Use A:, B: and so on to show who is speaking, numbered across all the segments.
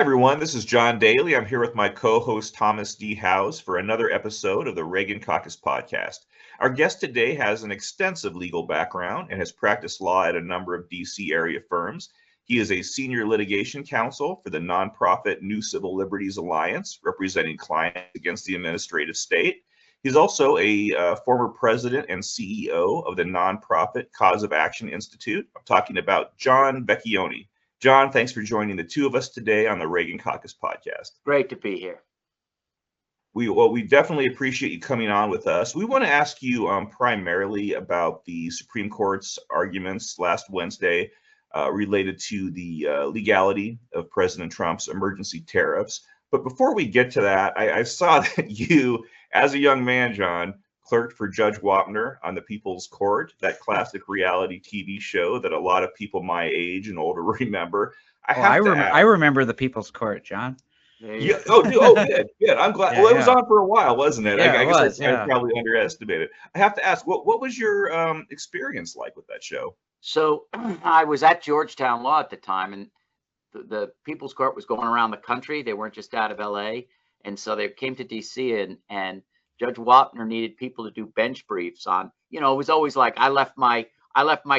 A: everyone. This is John Daly. I'm here with my co-host Thomas D. Howes for another episode of the Reagan Caucus podcast. Our guest today has an extensive legal background and has practiced law at a number of D.C. area firms. He is a senior litigation counsel for the nonprofit New Civil Liberties Alliance, representing clients against the administrative state. He's also a former president and CEO of the nonprofit Cause of Action Institute. I'm talking about John Vecchione. John, thanks for joining the two of us today on the Reagan Caucus podcast.
B: Great to be here.
A: We definitely appreciate you coming on with us. We want to ask you primarily about the Supreme Court's arguments last Wednesday related to the legality of President Trump's emergency tariffs. But before we get to that, I saw that you, as a young man, John, clerked for Judge Wapner on the People's Court, that classic reality TV show that a lot of people my age and older remember.
C: I remember the People's Court, John.
A: Yeah. Good. I'm glad.
C: Yeah,
A: well, it was on for a while, wasn't it?
C: Yeah,
A: I guess I
C: yeah.
A: probably underestimated. I have to ask, what was your experience like with that show?
B: So I was at Georgetown Law at the time, and the People's Court was going around the country. They weren't just out of LA. And so they came to DC, and Judge Wapner needed people to do bench briefs on, it was always like I left my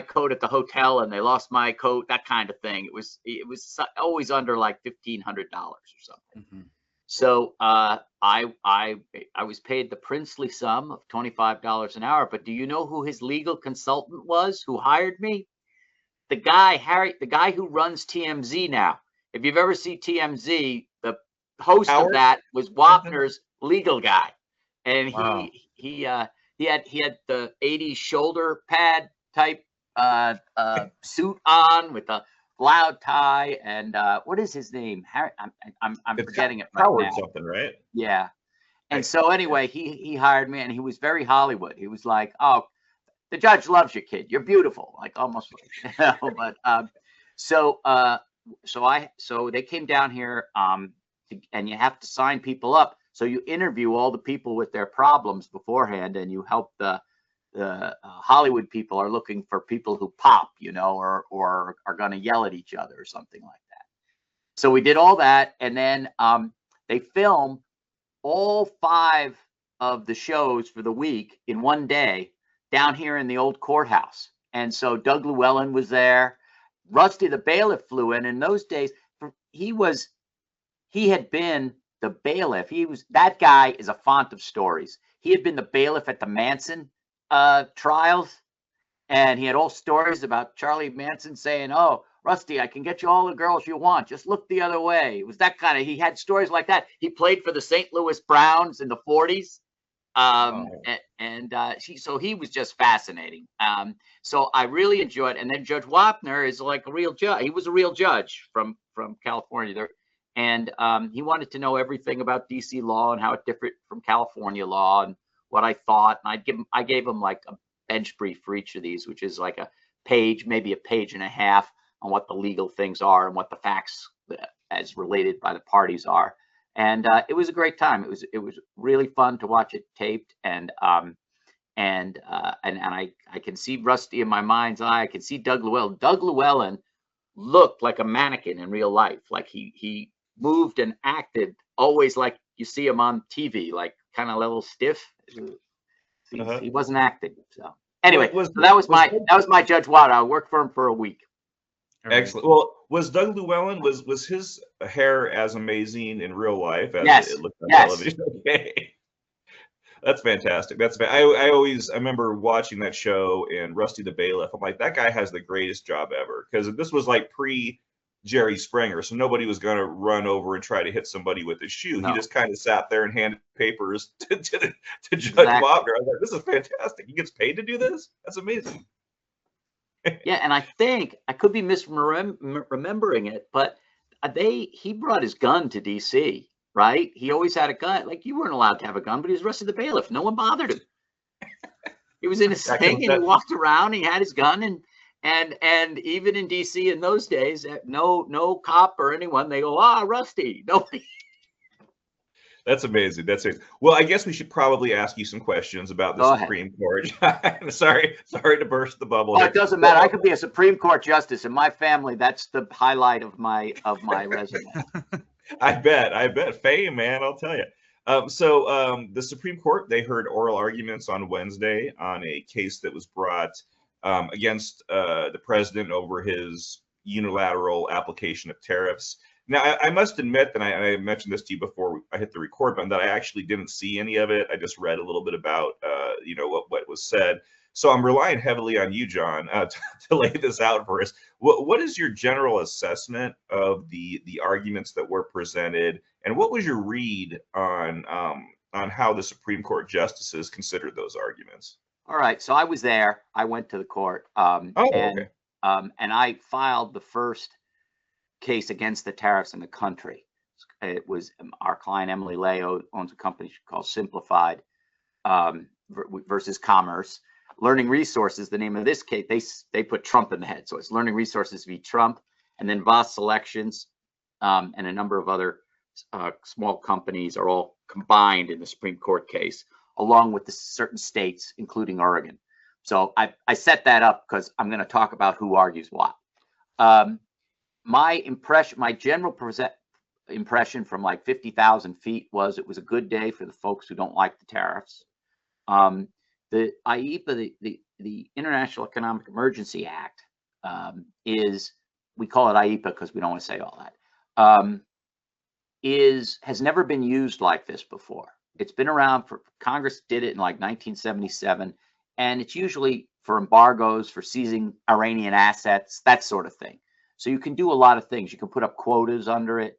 B: coat at the hotel and they lost my coat, that kind of thing. It was always under like $1,500 or something. Mm-hmm. So I was paid the princely sum of $25 an hour. But do you know who his legal consultant was who hired me? The guy who runs TMZ now. If you've ever seen TMZ, the host of that was Wapner's legal guy. And
C: wow.
B: he had the 80s shoulder pad type suit on with a loud tie, and what is his name? Harry, I'm forgetting it right
A: Howard
B: now.
A: Something, right?
B: Yeah. And so anyway, he hired me, and he was very Hollywood. He was like, "Oh, the judge loves you, kid. You're beautiful," like almost. But so they came down here, and you have to sign people up. So you interview all the people with their problems beforehand, and you help the Hollywood people are looking for people who pop, or are going to yell at each other or something like that. So we did all that, and then they film all 5 of the shows for the week in one day down here in the old courthouse. And so Doug Llewellyn was there. Rusty the bailiff flew in. In those days, he had been the bailiff. That guy is a font of stories. He had been the bailiff at the Manson trials, and he had all stories about Charlie Manson saying, "Oh, Rusty, I can get you all the girls you want. Just look the other way." It was that kind of. He had stories like that. He played for the St. Louis Browns in the 40s, so he was just fascinating. So I really enjoyed it. And then Judge Wapner is like a real judge. He was a real judge from California there. And he wanted to know everything about DC law and how it differed from California law and what I thought. And I gave him like a bench brief for each of these, which is like a page, maybe a page and a half, on what the legal things are and what the facts as related by the parties are. And it was a great time. It was really fun to watch it taped. And I can see Rusty in my mind's eye. I can see Doug Llewellyn. Doug Llewellyn looked like a mannequin in real life. Like he moved and acted always like you see him on TV, like kind of a little stiff. He wasn't acting. So anyway, that was my Judge Wapner. I worked for him for a week.
A: Excellent. Well, was Doug Llewellyn, was his hair as amazing in real life as it looked on television? Okay. That's fantastic. I remember watching that show and Rusty the Bailiff. I'm like, that guy has the greatest job ever, because this was like pre Jerry Springer, so nobody was going to run over and try to hit somebody with his shoe. No. He just kind of sat there and handed papers to Judge Wapner. I was like, this is fantastic. He gets paid to do this? That's amazing.
B: Yeah, and I think I could be misremembering it, but he brought his gun to DC, right? He always had a gun. Like, you weren't allowed to have a gun, but he was Rusty the Bailiff. No one bothered him. He was in his thing, and he walked around. He had his gun, and even in DC in those days, no cop or anyone, they go, Rusty. Nobody.
A: That's amazing. Well, I guess we should probably ask you some questions about the Supreme Court. sorry to burst the bubble.
B: Oh, it doesn't matter. I could be a Supreme Court justice in my family. That's the highlight of my resume.
A: I bet. Fame, man, I'll tell you. The Supreme Court, they heard oral arguments on Wednesday on a case that was brought against the president over his unilateral application of tariffs. Now, I must admit that I mentioned this to you before I hit the record button, that I actually didn't see any of it. I just read a little bit about, what was said. So I'm relying heavily on you, John, to lay this out for us. What is your general assessment of the arguments that were presented, and what was your read on how the Supreme Court justices considered those arguments?
B: All right, so I was there. I went to the court,
A: Okay.
B: And I filed the first case against the tariffs in the country. It was our client Emily Leo owns a company called Simplified versus Commerce. Learning Resources, the name of this case, they put Trump in the head. So it's Learning Resources v. Trump, and then Voss Selections and a number of other small companies are all combined in the Supreme Court case, along with the certain states, including Oregon. So I set that up because I'm going to talk about who argues what. My general impression from like 50,000 feet was it was a good day for the folks who don't like the tariffs. The IEPA, the International Economic Emergency Act, we call it IEPA because we don't want to say all that, has never been used like this before. It's been around Congress did it in like 1977, and it's usually for embargoes, for seizing Iranian assets, that sort of thing. So you can do a lot of things. You can put up quotas under it.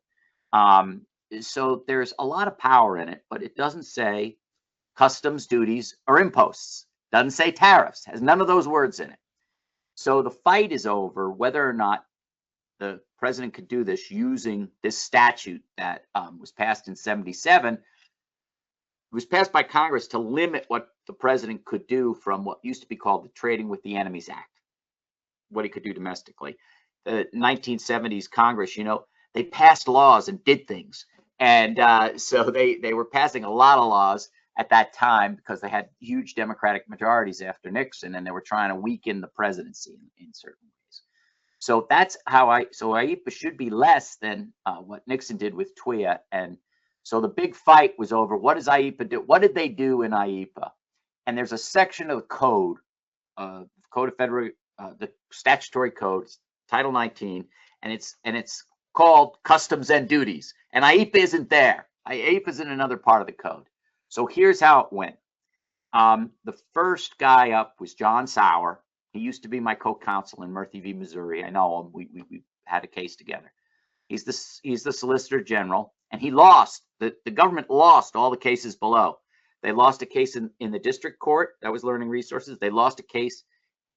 B: So there's a lot of power in it, but it doesn't say customs duties or imposts. Doesn't say tariffs. Has none of those words in it. So the fight is over whether or not the president could do this using this statute that was passed in 77. It was passed by Congress to limit what the president could do from what used to be called the Trading with the Enemies Act, what he could do domestically. The 1970s Congress, they passed laws and did things. And so they were passing a lot of laws at that time because they had huge Democratic majorities after Nixon, and they were trying to weaken the presidency in certain ways. So that's how IEPA should be less than what Nixon did with TWIA. And so the big fight was over, what does IEPA do? What did they do in IEPA? And there's a section of the code, Code of Federal, the statutory code, Title 19, and it's called Customs and Duties. And IEPA isn't there. IEPA is in another part of the code. So here's how it went. The first guy up was John Sauer. He used to be my co-counsel in Murphy v. Missouri. I know him. We had a case together. He's the Solicitor General, and he lost. The government lost all the cases below. They lost a case in the district court. That was Learning Resources. They lost a case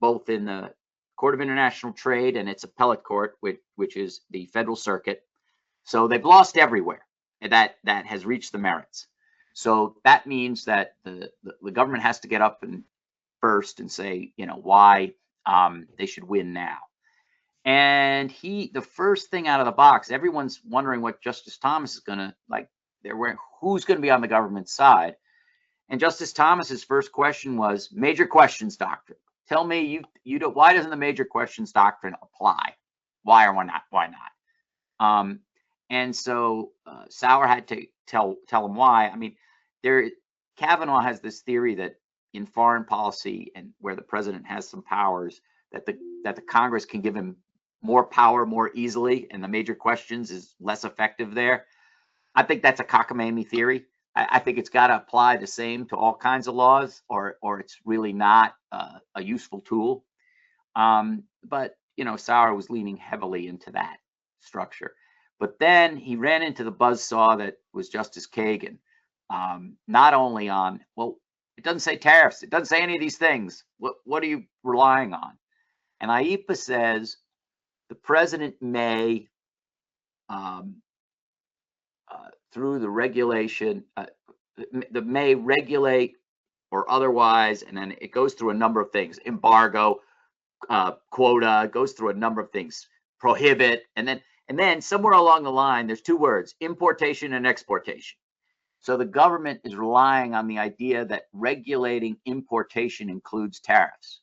B: both in the Court of International Trade and its appellate court, which is the Federal Circuit. So they've lost everywhere, and that has reached the merits. So that means that the government has to get up and first and say, why they should win now. And the first thing out of the box, everyone's wondering what Justice Thomas is going to who's going to be on the government side. And Justice Thomas's first question was major questions doctrine. Tell me, why doesn't the major questions doctrine apply? Why or why not? Why not? And so Sauer had to tell him why. I mean, Kavanaugh has this theory that in foreign policy and where the president has some powers, that the Congress can give him more power more easily, and the major questions is less effective there. I think that's a cockamamie theory. I think it's got to apply the same to all kinds of laws, or it's really not a useful tool. But Sauer was leaning heavily into that structure. But then he ran into the buzzsaw that was Justice Kagan. Not only on, it doesn't say tariffs. It doesn't say any of these things. What are you relying on? And IEPA says the president may, through the regulation, may regulate or otherwise, and then it goes through a number of things, embargo, quota, goes through a number of things, prohibit, and then somewhere along the line, there's two words, importation and exportation. So the government is relying on the idea that regulating importation includes tariffs.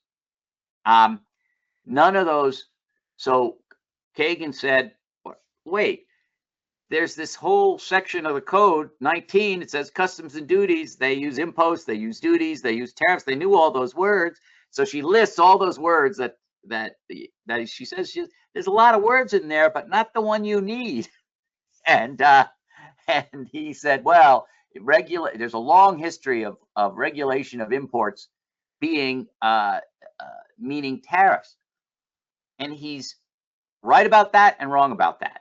B: None of those. So Kagan said, wait, there's this whole section of the code, 19, it says customs and duties. They use imposts, they use duties, they use tariffs. They knew all those words. So she lists all those words that she says there's a lot of words in there, but not the one you need. And he said, well, there's a long history of regulation of imports being meaning tariffs. And he's right about that and wrong about that.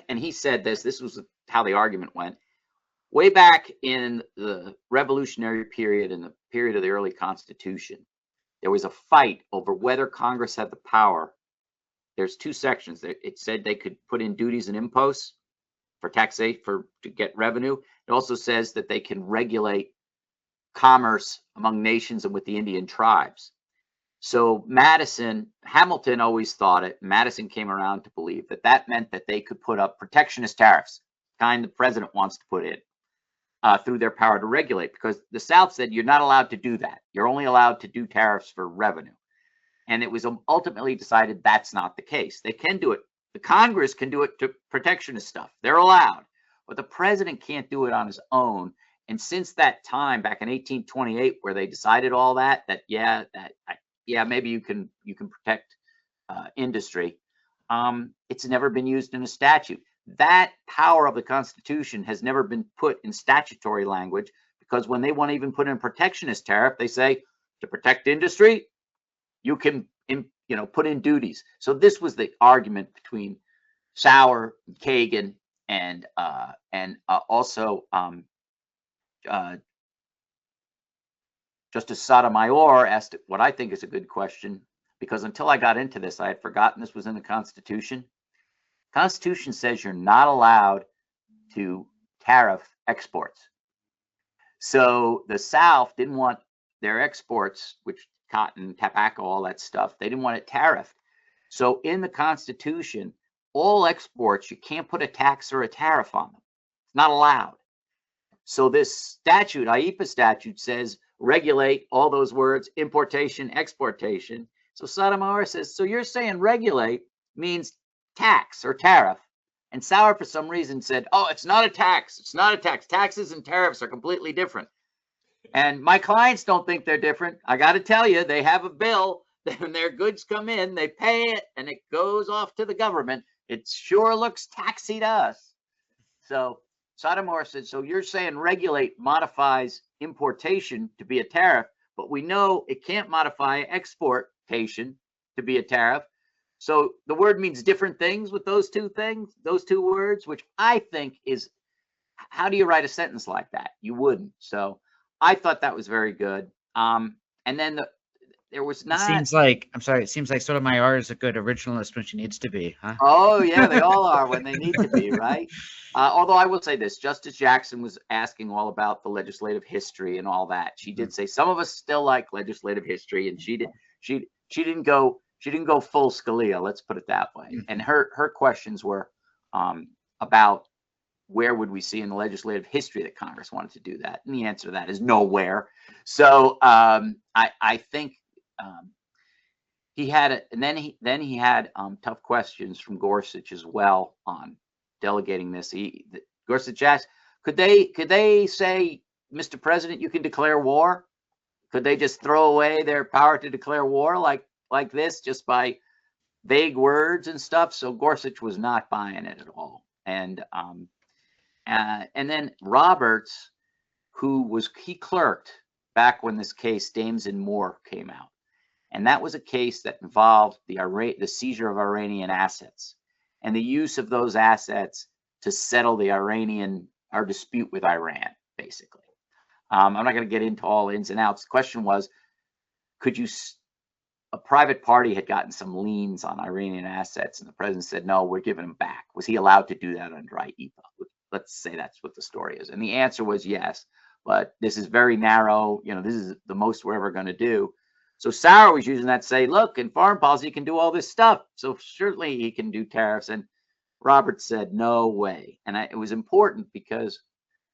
B: And he said this was how the argument went. Way back in the Revolutionary period, in the period of the early Constitution, there was a fight over whether Congress had the power. There's two sections. It said they could put in duties and imposts for taxation, to get revenue. It also says that they can regulate commerce among nations and with the Indian tribes. So Hamilton always thought it. Madison came around to believe that meant that they could put up protectionist tariffs, kind the president wants to put in, through their power to regulate, because the South said you're not allowed to do that. You're only allowed to do tariffs for revenue. And it was ultimately decided that's not the case. They can do it. The Congress can do it to protectionist stuff. They're allowed. But the president can't do it on his own. And since that time, back in 1828, where they decided all that maybe you can protect industry, it's never been used in a statute. That power of the Constitution has never been put in statutory language, because when they want to even put in a protectionist tariff, they say to protect industry, you can put in duties. So this was the argument between Sauer, Kagan, and also Justice Sotomayor asked what I think is a good question, because until I got into this, I had forgotten this was in the Constitution. The Constitution says you're not allowed to tariff exports. So the South didn't want their exports, which cotton, tobacco, all that stuff, they didn't want it tariffed. So in the Constitution, all exports, you can't put a tax or a tariff on them. It's not allowed. So this statute, IEPA statute, says regulate, all those words, importation, exportation. So Sotomayor says, so you're saying regulate means tax or tariff. And Sauer, for some reason, said, oh, it's not a tax. It's not a tax. Taxes and tariffs are completely different. And my clients don't think they're different. I got to tell you, they have a bill. When their goods come in, they pay it, and it goes off to the government. It sure looks taxy to us. So Sotomayor said, so you're saying regulate modifies importation to be a tariff, but we know it can't modify exportation to be a tariff. So the word means different things with those two words, which I think is, how do you write a sentence like that? You wouldn't. So I thought that was very good. And then there was not.
C: It seems like Sotomayor is a good originalist when she needs to be, huh?
B: Oh, yeah, they all are when they need to be, right? Although I will say this, Justice Jackson was asking all about the legislative history and all that. She did say some of us still like legislative history, and she didn't go full Scalia, let's put it that way. And her questions were about where would we see in the legislative history that Congress wanted to do that? And the answer to that is nowhere. So I think he had it, and then he had tough questions from Gorsuch as well on delegating this. Gorsuch asked, could they say, Mr. President, you can declare war? Could they just throw away their power to declare war like this, just by vague words and stuff? So Gorsuch was not buying it at all. And then Roberts, he clerked back when this case Dames and Moore came out. And that was a case that involved the seizure of Iranian assets and the use of those assets to settle our dispute with Iran, basically. I'm not going to get into all ins and outs. The question was, a private party had gotten some liens on Iranian assets, and the president said, no, we're giving them back. Was he allowed to do that under IEPA? Let's say that's what the story is. And the answer was yes, but this is very narrow. This is the most we're ever going to do. So Sauer was using that to say, look, in foreign policy, he can do all this stuff. So certainly he can do tariffs. And Roberts said, no way. And it was important because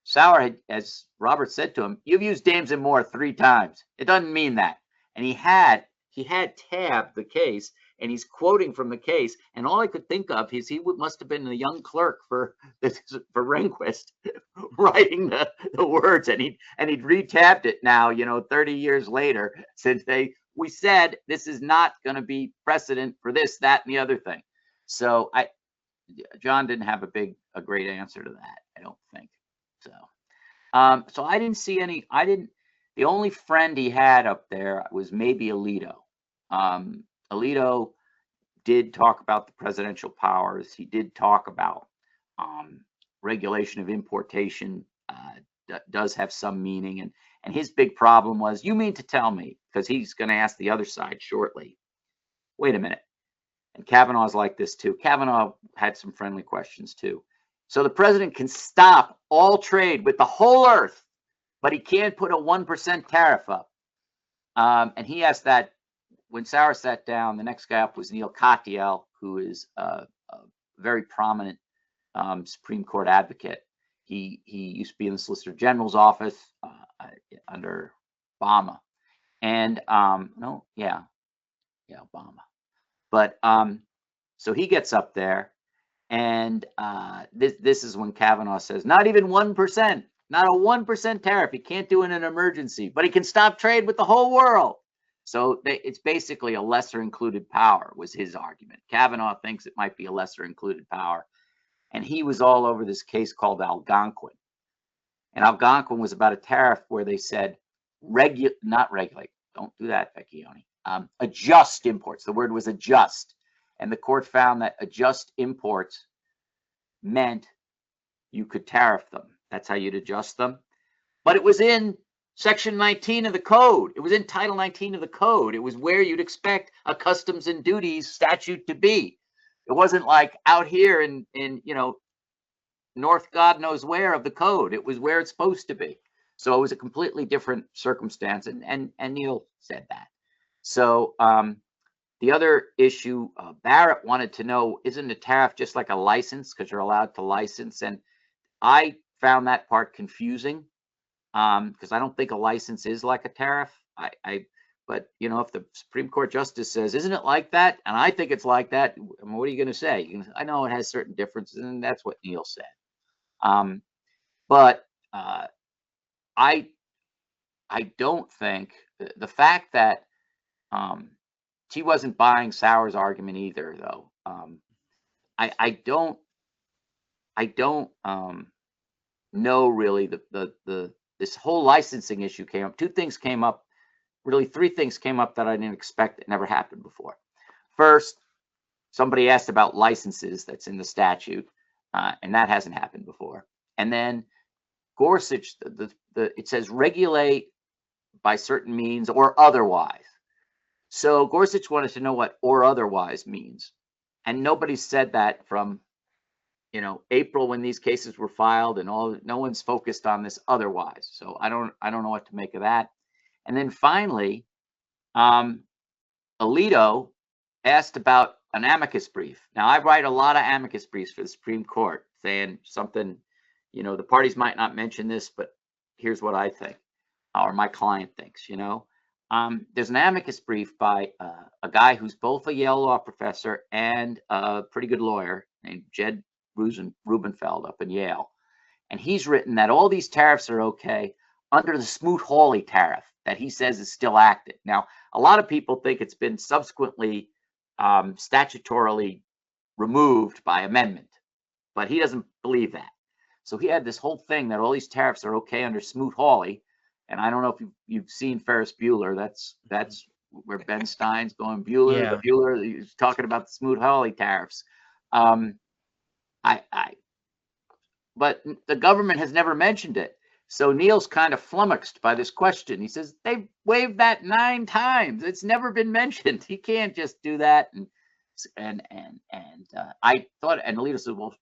B: Sauer had, as Roberts said to him, you've used Dames and Moore 3 times. It doesn't mean that. And he had tabbed the case, and he's quoting from the case. And all I could think of is he must have been the young clerk for Rehnquist writing the words, and he'd retabbed it now, 30 years later, since we said this is not going to be precedent for this, that, and the other thing. So John didn't have a great answer to that, I don't think. So I didn't see any. The only friend he had up there was maybe Alito. Alito did talk about the presidential powers. He did talk about regulation of importation. Does have some meaning, and his big problem was, you mean to tell me, because he's going to ask the other side shortly, wait a minute. And Kavanaugh's like this too. Kavanaugh had some friendly questions too. So the president can stop all trade with the whole earth, but he can't put a 1% tariff up. And he asked that when Sauer sat down. The next guy up was Neil Katyal, who is a very prominent Supreme Court advocate. He used to be in the Solicitor General's office under Obama. And Obama. But so he gets up there, and this is when Kavanaugh says, not even 1%, not a 1% tariff. He can't do it in an emergency, but he can stop trade with the whole world. So it's basically a lesser included power, was his argument. Kavanaugh thinks it might be a lesser included power. And he was all over this case called Algonquin. And Algonquin was about a tariff where they said, not regulate, don't do that, Vecchione. Adjust imports. The word was adjust. And the court found that adjust imports meant you could tariff them. That's how you'd adjust them. But it was in Section 19 of the code. It was in Title 19 of the code. It was where you'd expect a customs and duties statute to be. It wasn't like out here in North God knows where of the code. It was where it's supposed to be. So it was a completely different circumstance. And Neil said that. So the other issue, Barrett wanted to know, isn't a tariff just like a license because you're allowed to license? And I found that part confusing because I don't think a license is like a tariff. But if the Supreme Court justice says, isn't it like that? And I think it's like that. What are you going to say? I know it has certain differences, and that's what Neil said. But I don't think the fact that she wasn't buying Sauer's argument either, though. I don't know really this whole licensing issue came up. Three things came up that I didn't expect. It never happened before. First, somebody asked about licenses that's in the statute, and that hasn't happened before. And then Gorsuch, it says regulate by certain means or otherwise. So Gorsuch wanted to know what or otherwise means. And nobody said that from, April when these cases were filed, and no one's focused on this otherwise. So I don't know what to make of that. And then finally, Alito asked about an amicus brief. Now, I write a lot of amicus briefs for the Supreme Court saying something, the parties might not mention this, but here's what I think, or my client thinks, There's an amicus brief by a guy who's both a Yale law professor and a pretty good lawyer named Jed Rubenfeld up in Yale. And he's written that all these tariffs are okay under the Smoot-Hawley tariff that he says is still active. Now, a lot of people think it's been subsequently statutorily removed by amendment, but he doesn't believe that. So he had this whole thing that all these tariffs are okay under Smoot-Hawley. And I don't know if you've seen Ferris Bueller. That's where Ben Stein's going. Bueller,
C: Yeah.
B: Bueller. He's talking about the Smoot-Hawley tariffs. But the government has never mentioned it. So Neil's kind of flummoxed by this question. He says they've waived that 9 times. It's never been mentioned. He can't just do that. And I thought, and Alito said, well,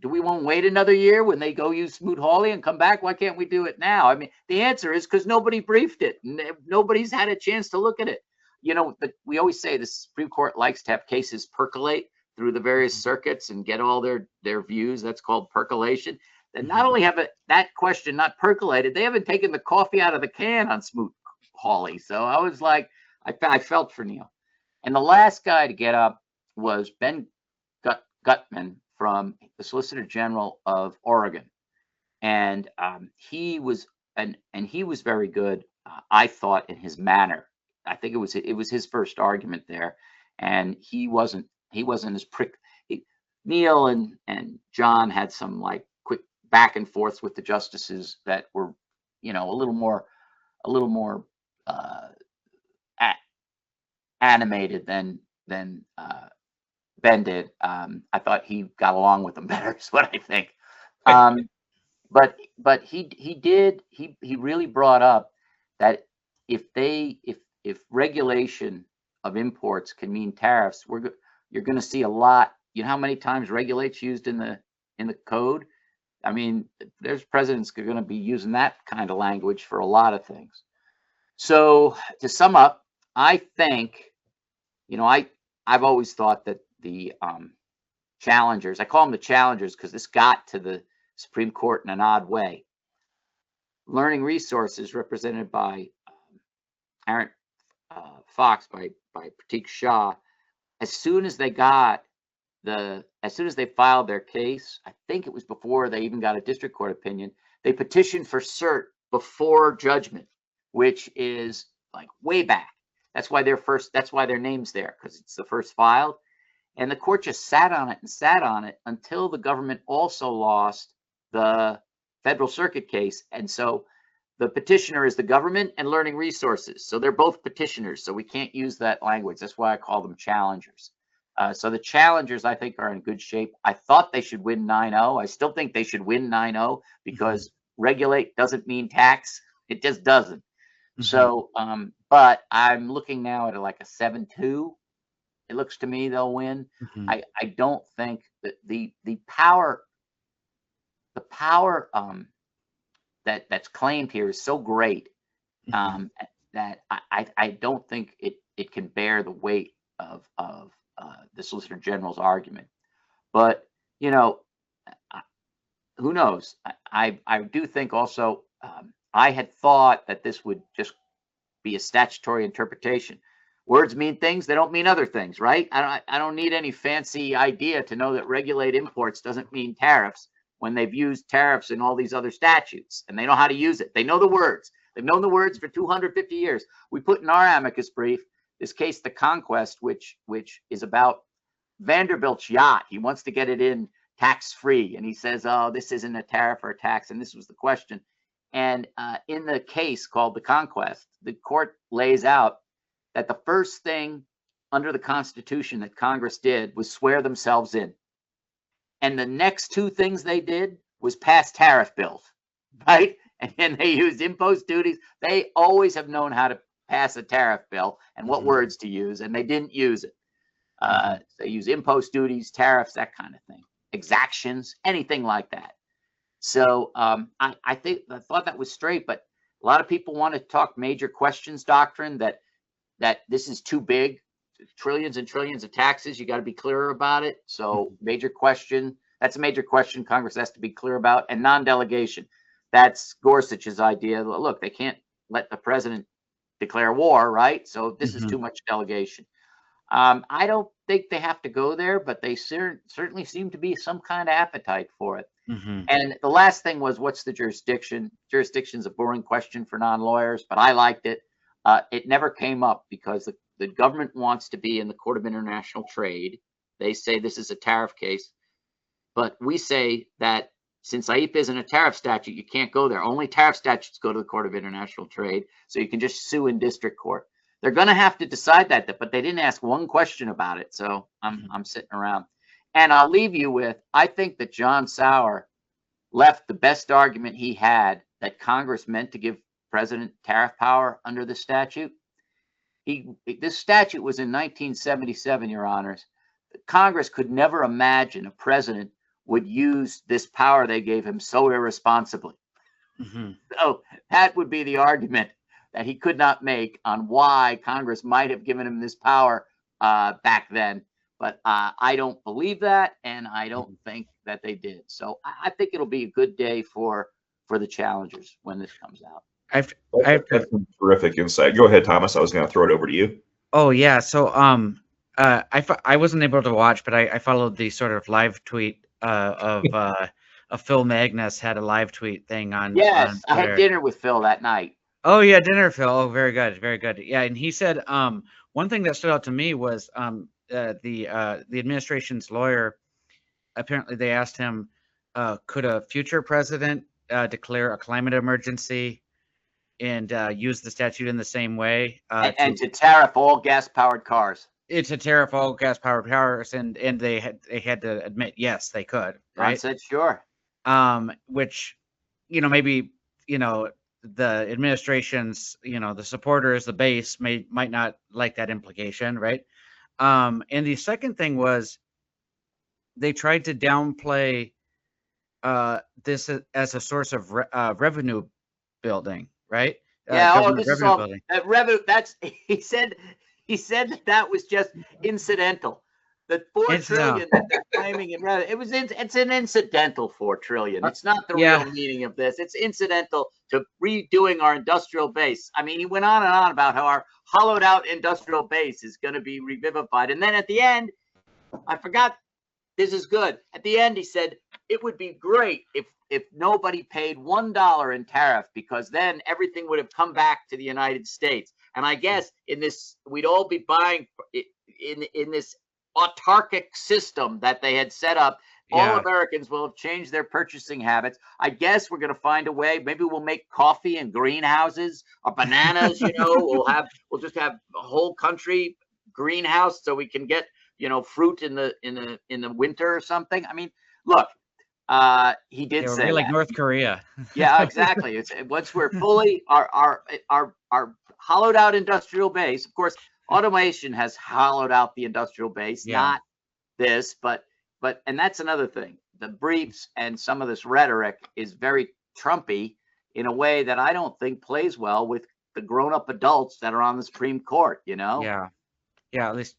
B: do we want to wait another year when they go use Smoot-Hawley and come back? Why can't we do it now? I mean, the answer is because nobody briefed it. And nobody's had a chance to look at it. We always say the Supreme Court likes to have cases percolate through the various circuits and get all their views. That's called percolation. And not only have that question not percolated, they haven't taken the coffee out of the can on Smoot-Hawley. So I was like, I felt for Neil. And the last guy to get up was Ben Gutman from the Solicitor General of Oregon, and he was very good. I thought, in his manner. I think it was his first argument there, and he wasn't as prick. Neil and John had some like quick back and forths with the justices that were, a little more animated than Ben did. I thought he got along with them better, is what I think. But he really brought up that if regulation of imports can mean tariffs, you're going to see a lot. You know how many times regulate's used in the code? I mean, there's presidents who are going to be using that kind of language for a lot of things. So to sum up, I think, I've always thought that the challengers, I call them the challengers because this got to the Supreme Court in an odd way. Learning Resources, represented by Aaron Fox, by Pratik Shah, as soon as they filed their case, I think it was before they even got a district court opinion, they petitioned for cert before judgment, which is like way back. That's why their name's there, because it's the first filed. And the court just sat on it until the government also lost the Federal Circuit case. And so the petitioner is the government and Learning Resources. So they're both petitioners. So we can't use that language. That's why I call them challengers. So the challengers, I think, are in good shape. I thought they should win 9-0. I still think they should win 9-0 because regulate doesn't mean tax. It just doesn't. So, but I'm looking now at like a 7-2. It looks to me they'll win. I don't think that the power that's claimed here is so great that I don't think it can bear the weight of the Solicitor General's argument. But who knows? I do think also I had thought that this would just be a statutory interpretation. Words mean things, they don't mean other things, right? I don't need any fancy idea to know that regulate imports doesn't mean tariffs when they've used tariffs in all these other statutes and they know how to use it. They know the words. They've known the words for 250 years. We put in our amicus brief this case, The Conquest, which is about Vanderbilt's yacht. He wants to get it in tax-free, and he says, oh, this isn't a tariff or a tax, and this was the question. And in the case called The Conquest, the court lays out that the first thing under the Constitution that Congress did was swear themselves in. And the next two things they did was pass tariff bills, right? And they used imposed duties. They always have known how to pass a tariff bill and what words to use, and they didn't use it. They use imposed duties, tariffs, that kind of thing, exactions, anything like that. So I thought that was straight, but a lot of people want to talk major questions doctrine, that this is too big, trillions and trillions of taxes. You got to be clearer about it. So major question, that's a major question Congress has to be clear about. And non-delegation, that's Gorsuch's idea. Look, they can't let the president declare war, right? So this is too much delegation. I don't think they have to go there, but they certainly seem to be some kind of appetite for it. And the last thing was, what's the jurisdiction? Jurisdiction's a boring question for non-lawyers, but I liked it. It never came up because the government wants to be in the Court of International Trade. They say this is a tariff case, but we say that since AIPA isn't a tariff statute, you can't go there. Only tariff statutes go to the Court of International Trade, so you can just sue in district court. They're going to have to decide that, but they didn't ask one question about it, so I'm sitting around. And I'll leave you with, I think that John Sauer left the best argument he had that Congress meant to give president tariff power under the statute. This statute was in 1977, Your Honors. Congress could never imagine a president would use this power they gave him so irresponsibly. So that would be the argument that he could not make on why Congress might have given him this power back then. But I don't believe that, and I don't think that they did. So I think it'll be a good day for the challengers when this comes out.
A: That's some terrific insight. Go ahead, Thomas. I was going to throw it over to you.
C: Oh yeah. So I wasn't able to watch, but I followed the sort of live tweet of Phil Magnus had a live tweet thing on
B: Yes, I had
C: Twitter.
B: dinner with Phil that night.
C: Oh yeah, dinner, Phil. Oh, very good, very good. Yeah, and he said one thing that stood out to me was the administration's lawyer. Apparently, they asked him, could a future president declare a climate emergency and use the statute in the same way
B: And to tariff all gas-powered cars.
C: it's a tariff all gas powered cars, and they had to admit yes they could,
B: Ron
C: right?
B: said, sure.
C: Which maybe the administration's the supporters, the base might not like that implication, right? And the second thing was they tried to downplay this as a source of revenue building, right?
B: Yeah.
C: Government
B: This is
C: revenue
B: all
C: building.
B: revenue. That's he said that was just incidental. The $4 trillion that they're claiming in revenue, it's an incidental $4 trillion. It's not the
C: Yeah.
B: real meaning of this. It's incidental to redoing our industrial base. I mean, he went on and on about how our hollowed out industrial base is going to be revivified, and then at the end, I forgot. This is good. At the end, he said it would be great if nobody paid $1 in tariff, because then everything would have come back to the United States. And I guess in this, we'd all be buying in this autarkic system that they had set up. All Americans will have changed their purchasing habits. I guess we're going to find a way. Maybe we'll make coffee in greenhouses or bananas. We'll just have a whole country greenhouse so we can get fruit in the winter or something. I mean, look, he did say
C: like North Korea.
B: Yeah, exactly. It's once we're fully our hollowed out industrial base. Of course, automation has hollowed out the industrial base, not this, but and that's another thing. The briefs and some of this rhetoric is very Trumpy in a way that I don't think plays well with the grown-up adults that are on the Supreme Court.
C: Yeah, at least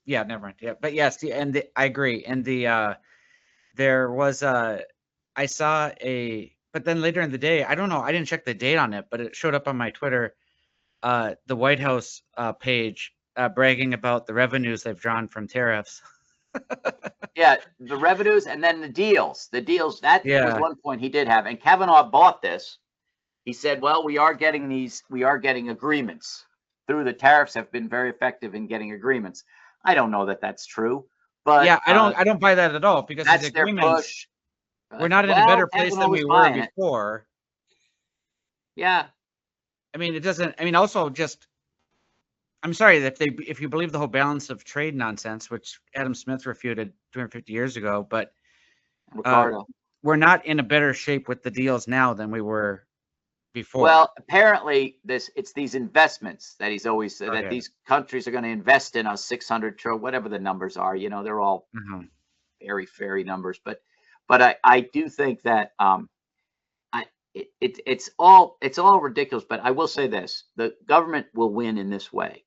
C: never mind. Yeah, but yes, I agree. And there was I saw but then later in the day, I don't know, I didn't check the date on it, but it showed up on my Twitter, the White House page bragging about the revenues they've drawn from tariffs.
B: Yeah, the revenues and then the deals. That was one point he did have. And Kavanaugh bought this. He said, well, we are getting agreements through the tariffs, have been very effective in getting agreements. I don't know that that's true, but
C: yeah, I don't buy that at all, because
B: that's their push.
C: We're not in a better place than we were before.
B: Yeah.
C: I mean, it doesn't. I mean, also just. I'm sorry that if you believe the whole balance of trade nonsense, which Adam Smith refuted 250 years ago, but we're not in a better shape with the deals now than we were before.
B: Well, apparently it's these investments that he's always said that these countries are going to invest in us 600 trillion, whatever the numbers are. They're all very fairy numbers, but I do think that it's all ridiculous. But I will say this: the government will win in this way.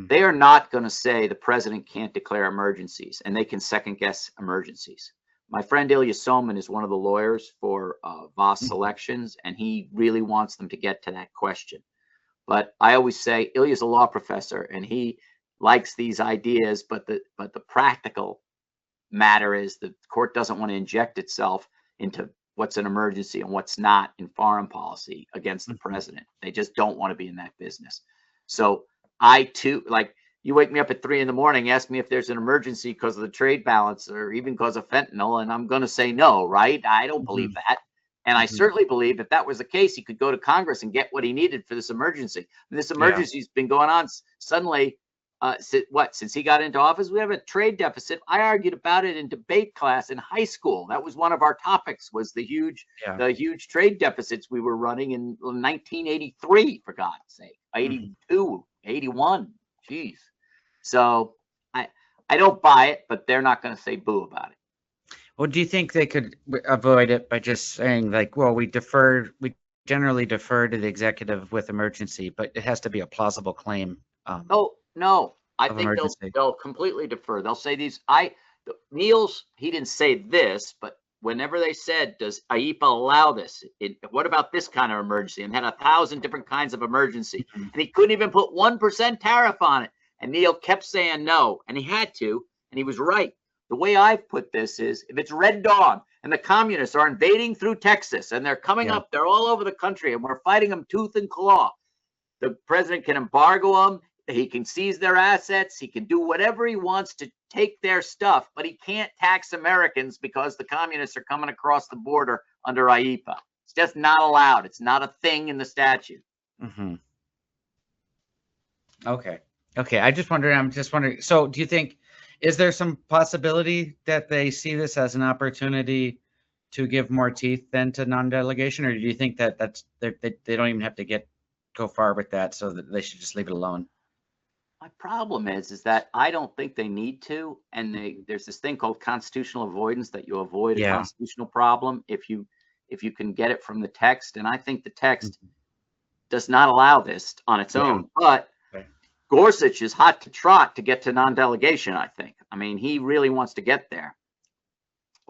B: They are not going to say the president can't declare emergencies and they can second guess emergencies. My friend Ilya Soman is one of the lawyers for Voss Elections, and he really wants them to get to that question. But I always say Ilya's a law professor and he likes these ideas, but the practical matter is the court doesn't want to inject itself into what's an emergency and what's not in foreign policy against the president. They just don't want to be in that business. So I too, like, you wake me up at 3 a.m, ask me if there's an emergency because of the trade balance or even because of fentanyl, and I'm going to say no, right? I don't believe that. And I certainly believe if that was the case, he could go to Congress and get what he needed for this emergency. And this emergency's been going on suddenly. Since he got into office, we have a trade deficit. I argued about it in debate class in high school. That was one of our topics, was the huge trade deficits we were running in 1983, for God's sake, 82, 81. Geez. So I don't buy it, but they're not going to say boo about it.
C: Well, do you think they could avoid it by just saying, like, well, we generally defer to the executive with emergency, but it has to be a plausible claim?
B: No. I think they'll completely defer. They'll say these. Niels, he didn't say this, but whenever they said, does IEPA allow this? What about this kind of emergency? And had 1,000 different kinds of emergency.
C: Mhm.
B: And he couldn't even put 1% tariff on it. And Neil kept saying no, and he had to, and he was right. The way I've put this is, if it's Red Dawn and the communists are invading through Texas and they're coming up, they're all over the country and we're fighting them tooth and claw, the president can embargo them. He can seize their assets. He can do whatever he wants to take their stuff, but he can't tax Americans because the communists are coming across the border under IEPA. It's just not allowed. It's not a thing in the statute.
C: Mm-hmm. Okay. I'm just wondering. So do you think, is there some possibility that they see this as an opportunity to give more teeth then to non-delegation, or do you think that they don't even have to go far with that, so that they should just leave it alone?
B: My problem is that I don't think they need to, and there's this thing called constitutional avoidance, that you avoid a constitutional problem if you can get it from the text, and I think the text does not allow this on its own. But Gorsuch is hot to trot to get to non-delegation, I think. I mean, he really wants to get there,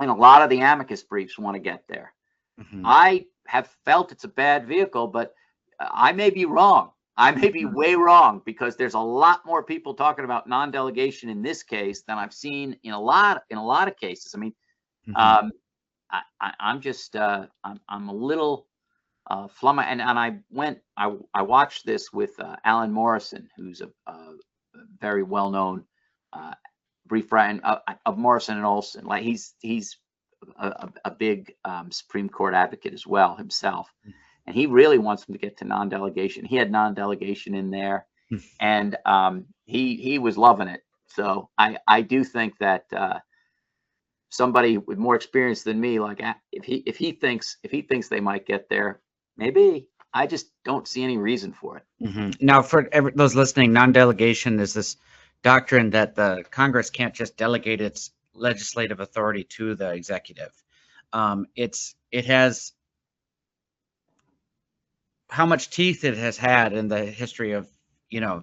B: and a lot of the amicus briefs want to get there.
C: Mm-hmm.
B: I have felt it's a bad vehicle, but I may be wrong. I may be way wrong, because there's a lot more people talking about non-delegation in this case than I've seen in a lot of cases. I mean, I'm just I'm a little flummoxed, and I watched this with Alan Morrison, who's a very well-known brief writer of Morrison and Olson. Like he's a big Supreme Court advocate as well himself. And he really wants them to get to non-delegation. He had non-delegation in there, and he was loving it. So I do think that somebody with more experience than me, like if he thinks they might get there, maybe. I just don't see any reason for it.
C: Mm-hmm. Now, for those listening, non-delegation is this doctrine that the Congress can't just delegate its legislative authority to the executive. It has, how much teeth it has had in the history of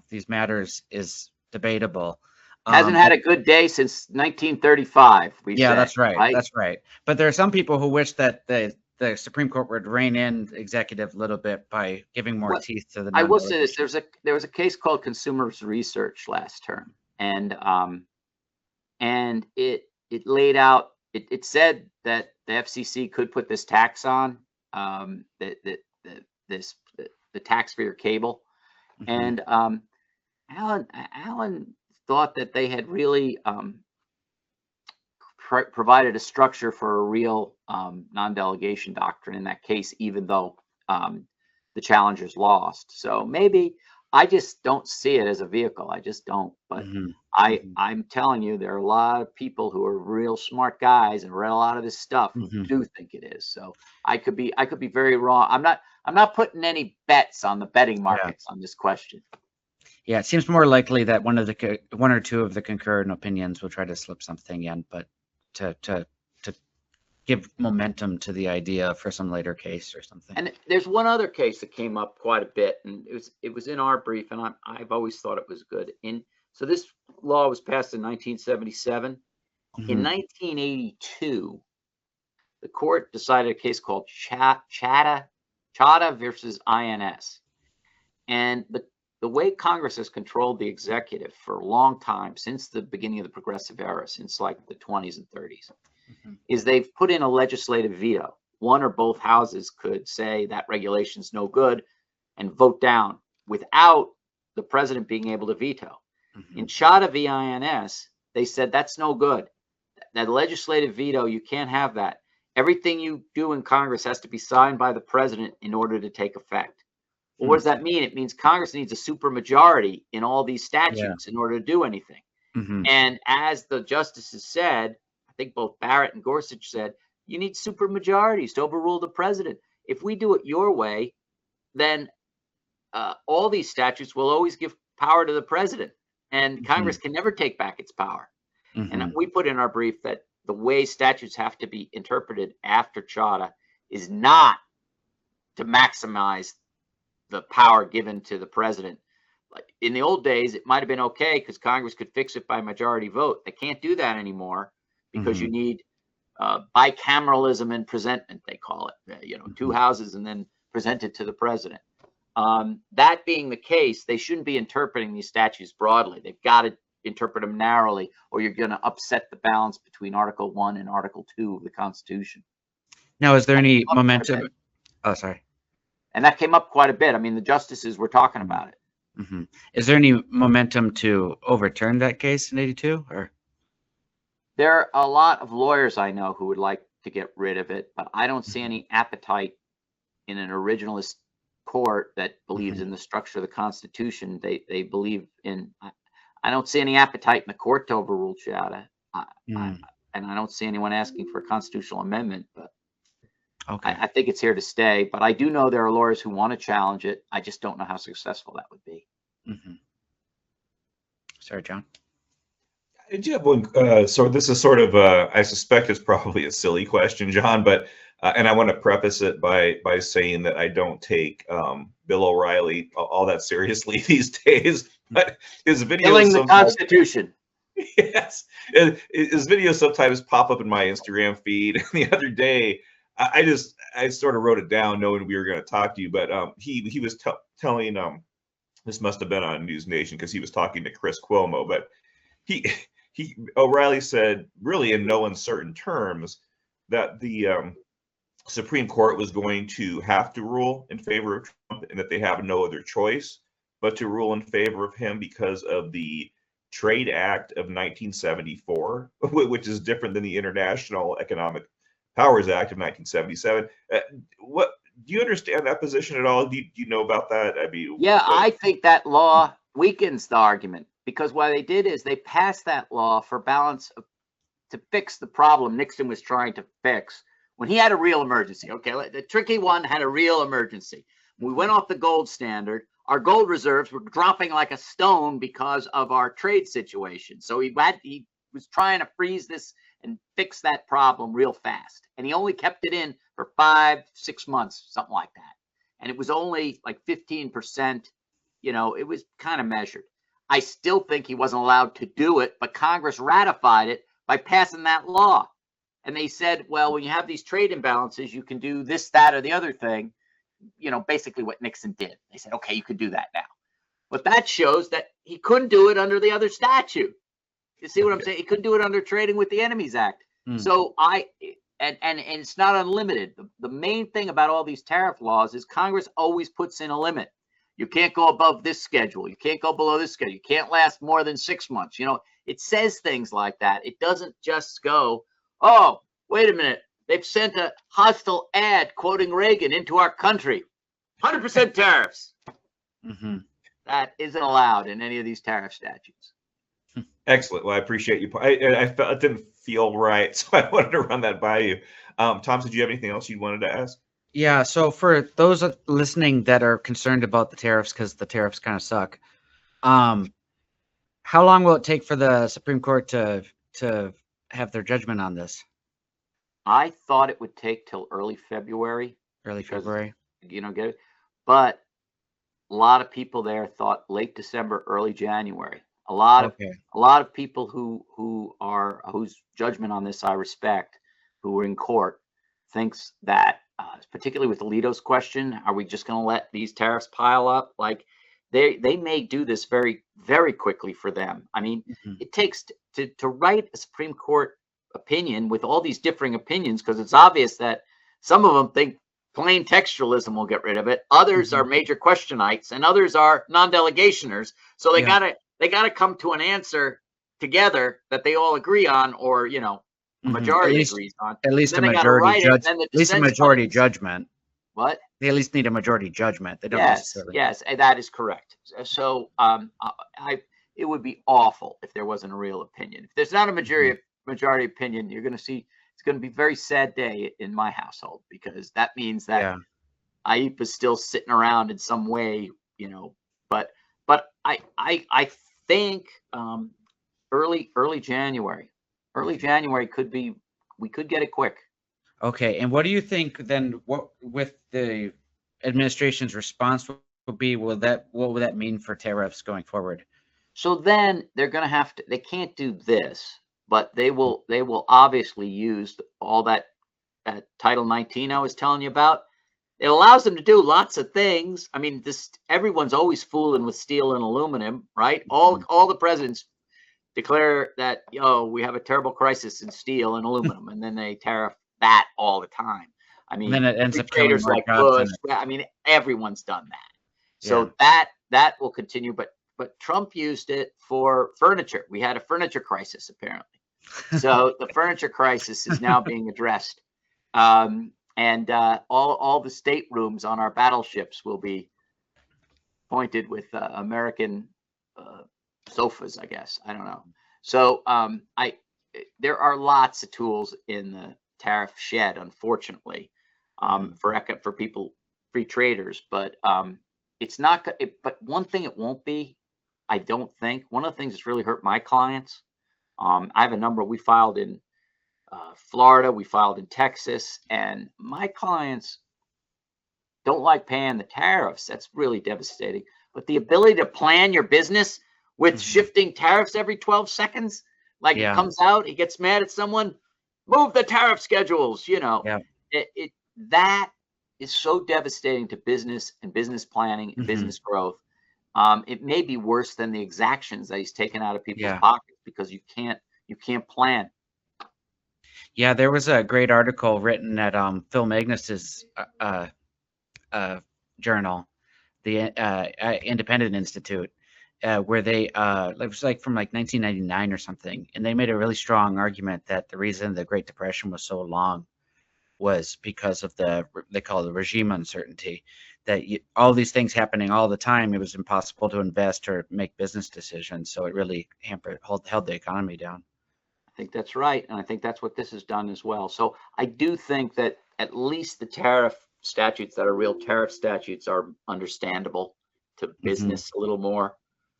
C: these matters is debatable.
B: Hasn't had a good day since 1935.
C: That's right. That's right. But there are some people who wish that the Supreme Court would rein in executive a little bit by giving more teeth to the.
B: I will say this: there was a case called Consumers Research last term, and it laid out. It said that the FCC could put this tax on the tax for your cable, and Alan thought that they had really provided a structure for a real non-delegation doctrine in that case, even though the challengers lost. So maybe I just don't see it as a vehicle. I just don't. But I'm telling you, there are a lot of people who are real smart guys and read a lot of this stuff who do think it is. So I could be very wrong. I'm not putting any bets on the betting markets on this question.
C: Yeah, it seems more likely that one or two of the concurrent opinions will try to slip something in, but to give momentum to the idea for some later case or something.
B: And there's one other case that came up quite a bit, and it was in our brief, and I've always thought it was good. So this law was passed in 1977. In 1982, the court decided a case called Chadha versus INS, and the way Congress has controlled the executive for a long time, since the beginning of the progressive era, since like the 20s and 30s, is they've put in a legislative veto. One or both houses could say that regulation's no good and vote down without the president being able to veto. In Chadha v. INS, they said that's no good. That legislative veto, you can't have that. Everything you do in Congress has to be signed by the president in order to take effect. Well, what does that mean? It means Congress needs a supermajority in all these statutes in order to do anything. And as the justices said, I think both Barrett and Gorsuch said, you need supermajorities to overrule the president. If we do it your way, then all these statutes will always give power to the president, and Congress can never take back its power. And we put in our brief that the way statutes have to be interpreted after Chadha is not to maximize the power given to the president. Like in the old days, it might have been okay because Congress could fix it by majority vote. They can't do that anymore because you need bicameralism and presentment, they call it. Two houses and then present it to the president. That being the case, they shouldn't be interpreting these statutes broadly. They've got to interpret them narrowly, or you're going to upset the balance between Article 1 and Article 2 of the Constitution.
C: Now, is there any momentum? Oh, sorry.
B: And that came up quite a bit. I mean, the justices were talking about it.
C: Mm-hmm. Is there any momentum to overturn that case in 82? Or
B: there are a lot of lawyers I know who would like to get rid of it, but I don't see any appetite in an originalist court that believes in the structure of the Constitution. They believe in. I don't see any appetite in the court to overrule Chiata, and I don't see anyone asking for a constitutional amendment. But
C: okay,
B: I think it's here to stay. But I do know there are lawyers who want to challenge it. I just don't know how successful that would be.
C: Mm-hmm. Sorry, John.
A: I do have one. So this is sort of, I suspect it's probably a silly question, John, but and I want to preface it by saying that I don't take Bill O'Reilly all that seriously these days. But his videos,
B: killing the Constitution.
A: Yes, his videos sometimes pop up in my Instagram feed. And the other day, I sort of wrote it down, knowing we were going to talk to you. But he was telling this must have been on News Nation because he was talking to Chris Cuomo. But O'Reilly said, really in no uncertain terms, that the Supreme Court was going to have to rule in favor of Trump, and that they have no other choice but to rule in favor of him because of the Trade Act of 1974, which is different than the International Economic Powers Act of 1977. What do you understand that position at all? Do you know about that? I mean,
B: yeah, I think that law weakens the argument, because what they did is they passed that law for balance to fix the problem Nixon was trying to fix when he had a real emergency. Okay, the tricky one had a real emergency. We went off the gold standard. Our gold reserves were dropping like a stone because of our trade situation. So he was trying to freeze this and fix that problem real fast. And he only kept it in for 5-6 months, something like that. And it was only like 15%. It was kind of measured. I still think he wasn't allowed to do it, but Congress ratified it by passing that law. And they said, well, when you have these trade imbalances, you can do this, that, or the other thing. Basically what Nixon did. They said, okay, you can do that now. But that shows that he couldn't do it under the other statute. You see what I'm saying? He couldn't do it under Trading with the Enemies Act. So and it's not unlimited. The main thing about all these tariff laws is Congress always puts in a limit. You can't go above this schedule. You can't go below this schedule. You can't last more than 6 months. It says things like that. It doesn't just go, oh, wait a minute. They've sent a hostile ad quoting Reagan into our country. 100% tariffs.
C: Mm-hmm.
B: That isn't allowed in any of these tariff statutes.
A: Excellent. Well, I appreciate you. I felt it didn't feel right, so I wanted to run that by you. Tom, did you have anything else you wanted to ask?
C: Yeah. So for those listening that are concerned about the tariffs, because the tariffs kind of suck, how long will it take for the Supreme Court to have their judgment on this?
B: I thought it would take till early February.
C: Early February.
B: Get it. But a lot of people there thought late December, early January. A lot of people whose judgment on this I respect, who were in court, thinks that particularly with Alito's question, are we just going to let these tariffs pile up? Like they may do this very, very quickly for them. I mean, it takes to write a Supreme Court opinion with all these differing opinions, because it's obvious that some of them think plain textualism will get rid of it. Others are major questionites, and others are non-delegationers. So they gotta come to an answer together that they all agree on, or a majority agrees on.
C: At least a majority at least a majority judgment.
B: What?
C: They at least need a majority judgment. They don't necessarily.
B: Yes, that is correct. So it would be awful if there wasn't a real opinion. If there's not a majority opinion, you're going to see it's going to be a very sad day in my household, because that means that IEPA is still sitting around in some way, but I think early January we could get it quick.
C: Okay. And what do you think then, what with the administration's response will be, what will that mean for tariffs going forward?
B: So then they're going to they can't do this, but they will obviously use all that Title 19 I was telling you about. It allows them to do lots of things. I mean, everyone's always fooling with steel and aluminum, right? All the presidents declare that, we have a terrible crisis in steel and aluminum, and then they tariff that all the time. I mean,
C: and then it ends up killing
B: traders
C: more
B: like
C: jobs than
B: Bush. I mean, everyone's done that. So
C: Yeah.
B: that will continue. But Trump used it for furniture. We had a furniture crisis apparently. So the furniture crisis is now being addressed. And all the staterooms on our battleships will be pointed with American sofas, I guess. I don't know. So there are lots of tools in the tariff shed, unfortunately, for people, free traders. But it's not. But one thing it won't be, I don't think. One of the things that's really hurt my clients. I have a number. We filed in Florida, we filed in Texas, and my clients don't like paying the tariffs. That's really devastating. But the ability to plan your business with shifting tariffs every 12 seconds, like it comes out, he gets mad at someone, move the tariff schedules, that is so devastating to business and business planning and business growth. It may be worse than the exactions that he's taken out of people's pockets because you can't plan.
C: Yeah, there was a great article written at Phil Magnus's journal, the Independent Institute, where they it was like from like 1999 or something, and they made a really strong argument that the reason the Great Depression was so long was because of they call it the regime uncertainty, that all these things happening all the time, it was impossible to invest or make business decisions, so it really held the economy down.
B: I think that's right, and I think that's what this has done as well. So I do think that at least the tariff statutes that are real tariff statutes are understandable to business a little more.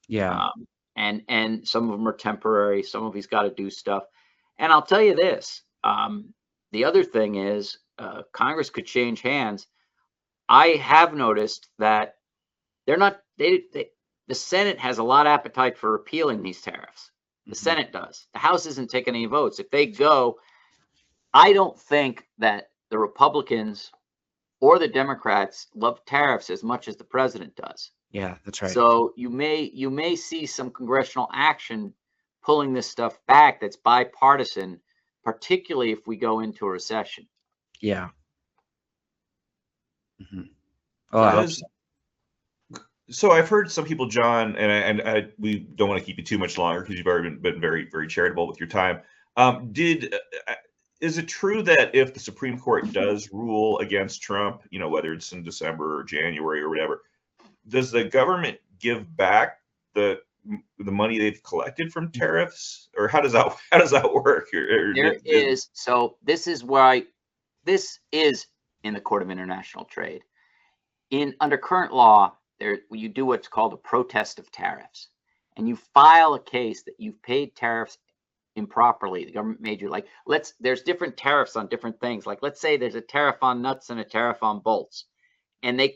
C: Yeah.
B: And some of them are temporary. Some of he's got to do stuff. And I'll tell you this, the other thing is Congress could change hands. I have noticed that the Senate has a lot of appetite for repealing these tariffs. The Senate does. The House isn't taking any votes. If they go, I don't think that the Republicans or the Democrats love tariffs as much as the president does.
C: Yeah, that's right.
B: So you may see some congressional action pulling this stuff back that's bipartisan, particularly if we go into a recession.
C: Yeah. Oh, I hope so.
A: So I've heard some people, John, and we don't want to keep you too much longer because you've already been very, very charitable with your time. Is it true that if the Supreme Court does rule against Trump, whether it's in December or January or whatever, does the government give back the money they've collected from tariffs, or how does that work?
B: So this is why this is in the Court of International Trade. Under current law, you do what's called a protest of tariffs, and you file a case that you've paid tariffs improperly. The government made you there's different tariffs on different things. Like let's say there's a tariff on nuts and a tariff on bolts, and the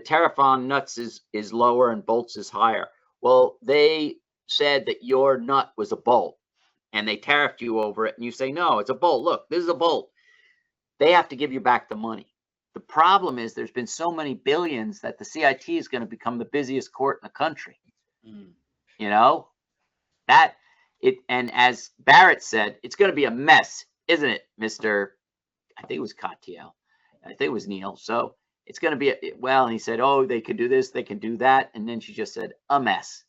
B: tariff on nuts is lower and bolts is higher. Well, they said that your nut was a bolt, and they tariffed you over it, and you say no, it's a bolt. Look, this is a bolt. They have to give you back the money. The problem is there's been so many billions that the CIT is going to become the busiest court in the country. And as Barrett said, it's going to be a mess, isn't it, Mr. I think it was Katyal. I think it was Neil. So it's going to be, and he said, oh, they can do this, they can do that. And then she just said, a mess.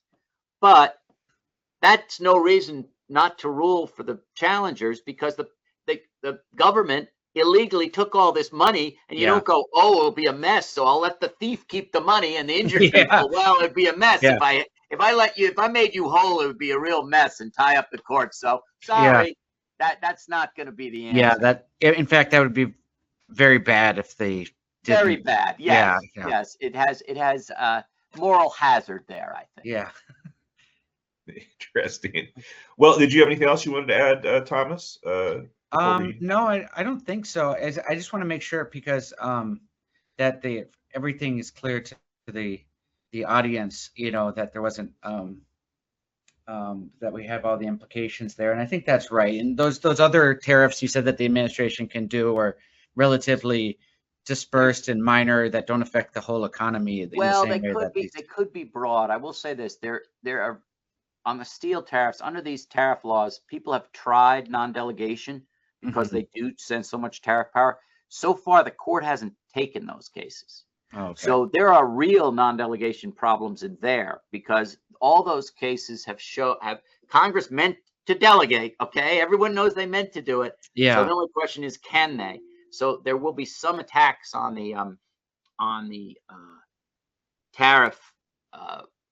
B: But that's no reason not to rule for the challengers, because the government illegally took all this money, and you don't go, oh, it'll be a mess, so I'll let the thief keep the money and the injured people. Well, it'd be a mess if I made you whole, it would be a real mess and tie up the court. So sorry, that's not going to be the answer.
C: In fact, that would be very bad if they didn't.
B: Very bad. Yes. Yes. It has moral hazard there, I think.
C: Yeah.
A: Interesting. Well, did you have anything else you wanted to add, Thomas?
C: No, I don't think so. I just want to make sure, because that everything is clear to the audience, that there wasn't that we have all the implications there, and I think that's right. And those other tariffs you said that the administration can do are relatively dispersed and minor that don't affect the whole economy in the same way that
B: they could be broad. I will say this: there are on the steel tariffs under these tariff laws, people have tried non-delegation because they do send so much tariff power. So far, the court hasn't taken those cases.
C: Okay.
B: So there are real non-delegation problems in there because all those cases have Congress meant to delegate. Okay, everyone knows they meant to do it.
C: Yeah.
B: So the only question is, can they? So there will be some attacks on the tariff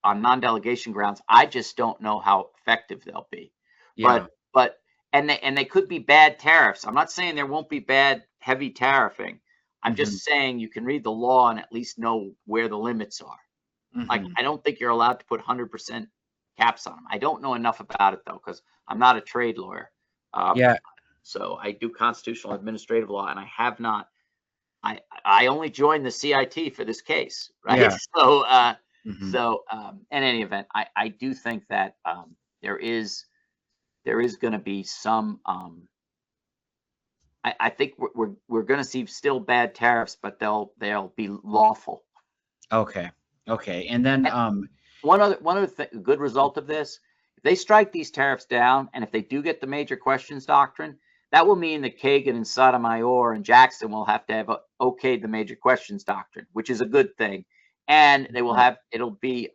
B: on non-delegation grounds. I just don't know how effective they'll be.
C: Yeah.
B: But they could be bad tariffs. I'm not saying there won't be bad heavy tariffing. I'm just saying you can read the law and at least know where the limits are. Like, I don't think you're allowed to put 100% caps on them. I don't know enough about it though, because I'm not a trade lawyer.
C: Yeah. So
B: I do constitutional administrative law, and I have not. I only joined the CIT for this case, right?
C: Yeah.
B: So in any event, I do think that there is going to be some. I think we're going to see still bad tariffs, but they'll be lawful.
C: Okay. And then
B: one other good result of this, if they strike these tariffs down, and if they do get the major questions doctrine, that will mean that Kagan and Sotomayor and Jackson will have to have okayed the major questions doctrine, which is a good thing, and they will have. It'll be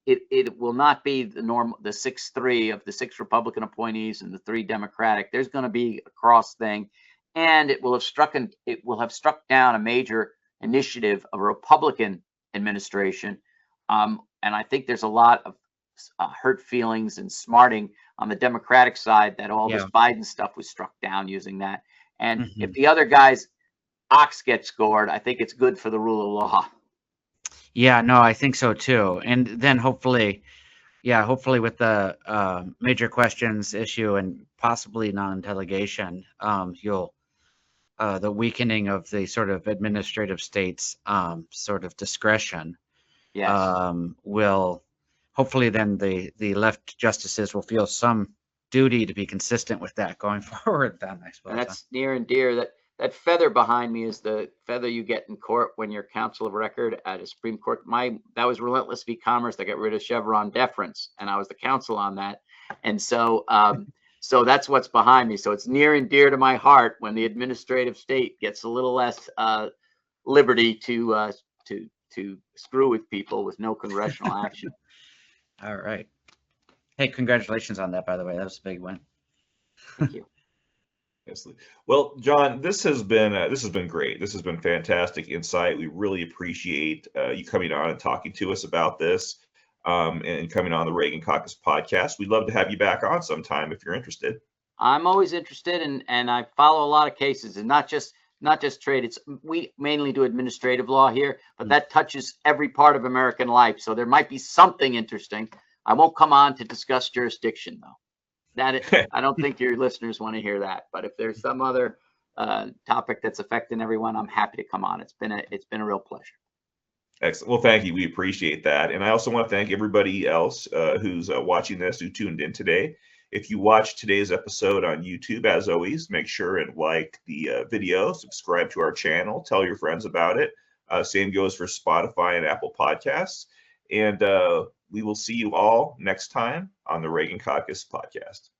B: it will not be the 6-3 of the 6 Republican appointees and the 3 Democratic. There's going to be a cross thing, and it will have struck down a major initiative of a Republican administration. And I think there's a lot of hurt feelings and smarting on the Democratic side that all this Biden stuff was struck down using that. And if the other guy's ox gets scored, I think it's good for the rule of law.
C: Yeah, no, I think so too. And then hopefully with the major questions issue and possibly non-delegation, the weakening of the sort of administrative states' sort of discretion, will hopefully then the left justices will feel some duty to be consistent with that going forward. Then I suppose.
B: And that's near and dear. That feather behind me is the feather you get in court when you're counsel of record at a Supreme Court. That was Relentless v. Commerce that got rid of Chevron deference, and I was the counsel on that. And so that's what's behind me. So it's near and dear to my heart when the administrative state gets a little less liberty to screw with people with no congressional action.
C: All right. Hey, congratulations on that, by the way. That was a big win.
B: Thank you.
A: Well, John, this has been great. This has been fantastic insight. We really appreciate you coming on and talking to us about this, and coming on the Reagan Caucus podcast. We'd love to have you back on sometime if you're interested.
B: I'm always interested, and I follow a lot of cases, and not just trade. We mainly do administrative law here, but that touches every part of American life. So there might be something interesting. I won't come on to discuss jurisdiction though. I don't think your listeners want to hear that, but if there's some other topic that's affecting everyone, I'm happy to come on. It's been a real pleasure.
A: Excellent. Well, thank you. We appreciate that. And I also want to thank everybody else who's watching this, who tuned in today. If you watch today's episode on YouTube, as always, make sure and like the video, subscribe to our channel, tell your friends about it. Same goes for Spotify and Apple Podcasts. And we will see you all next time on the Reagan Caucus podcast.